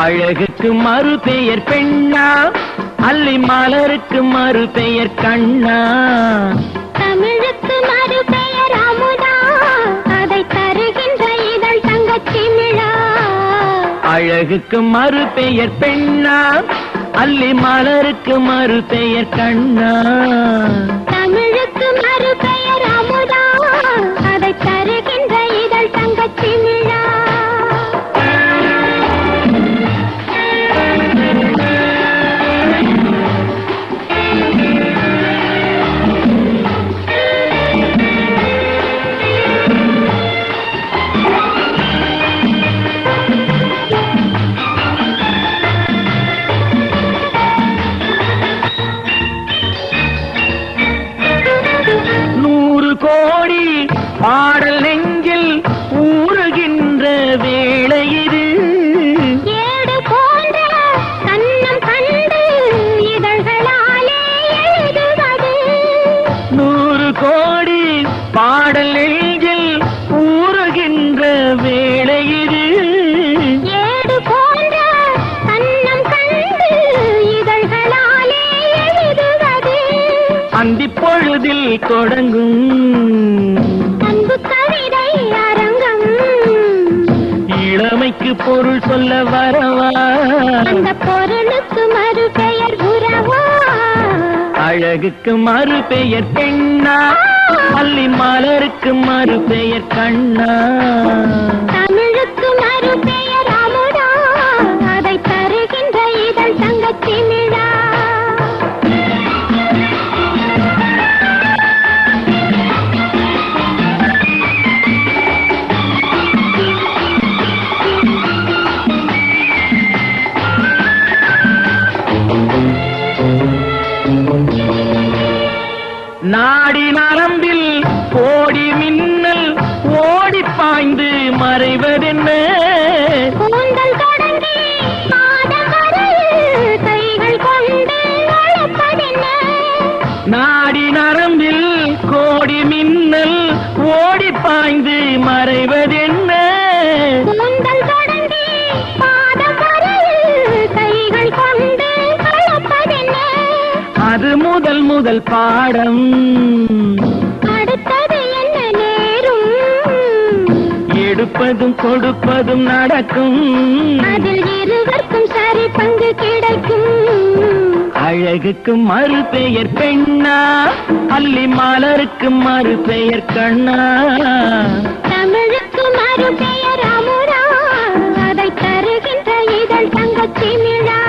அழகுக்கு மறுபெயர் பெண்ணா, அல்லி மலருக்கு மறுபெயர் கண்ணா. தமிழுக்கு மறுபெயர் அமுதா, அதை தருகின்ற இதழ் தங்கச்சிமிழா. அழகுக்கு மறுபெயர் பெண்ணா, அல்லி மலருக்கு மறுபெயர் கண்ணா. தமிழுக்கு மறுபெயர் அமுதா, அதை தருகின்ற இதழ் தங்கச்சிமிழா. கோடி பாடல் நெஞ்சில் ஊறுகின்ற வேளை இது. ஏடு போன்ற கண்ணம் கண்டு இதழ்களாலே எழுதுவது. 100 கோடி பாடல் நெஞ்சில் ஊறுகின்ற வேளை இது. ஏடு போன்ற கண்ணம் கண்டு இதழ்களாலே எழுதுவது. அந்திப் பொழுதில் தொடங்கும் அன்பு கவிதை அரங்கம். இளமைக்கு பொருள் சொல்ல வரவா, அந்த பொருளுக்கு மறுபெயர் உறவா. அழகுக்கு மறுபெயர் பெண்ணா, அல்லி மலருக்கு மறுபெயர் கண்ணா. தமிழுக்கு மறுபெயர் அமுதா, அதை தருகின்ற இதழ் தங்கச்சிமிழா. நாடி நரம்பில் கோடி மின்னல் ஓடி பாய்ந்து மறைவதென்ன. கூந்தல் தொடங்கி பாதம் வரையில் கைகள் கொண்டு அழைப்பதென்ன. நாடி நரம்பில் கோடி மின்னல் ஓடி பாய்ந்து மறைவதென்ன. கூந்தல் தொடங்கி பாதம் வரையில் கைகள் கொண்டு அழைப்பதென்ன. அது முதல் பாடம். அடுத்தது என்ன நேரும். எடுப்பதும் கொடுப்பதும் நடக்கும். அதில் இருவருக்கும் சரி பங்கு கிடைக்கும். அழகுக்கு மறுபெயர் பெண்ணா, அல்லி மலருக்கு மறுபெயர் கண்ணா. தமிழுக்கு மறுபெயர் அமுதா, அதை தருகின்ற இதழ் தங்கச்சிமிழா.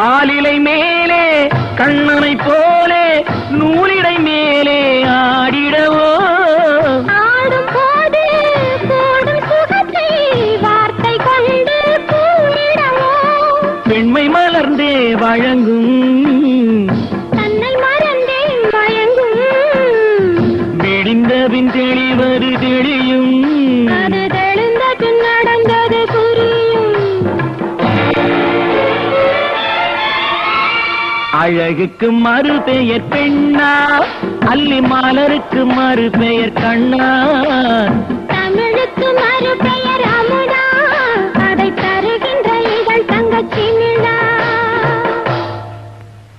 ஆலிலை மேலே கண்ணனை போலே நூலிடை மேலே ஆடிடவோ. ஆடும் போது கூடும் சுகத்தை வார்த்தை கொண்டு கூறிடவோ. பெண்மை மலர்ந்தே வழங்கும், தன்னை மறந்தே மயங்கும். விடிந்தபின் தெளிவது தெரியும். அது தெளிந்த பின் நடந்தது புரியும். அழகுக்கு மறுபெயர் பெண்ணா, அல்லி மலருக்கு மறுபெயர் கண்ணா. தமிழுக்கு மறுபெயர்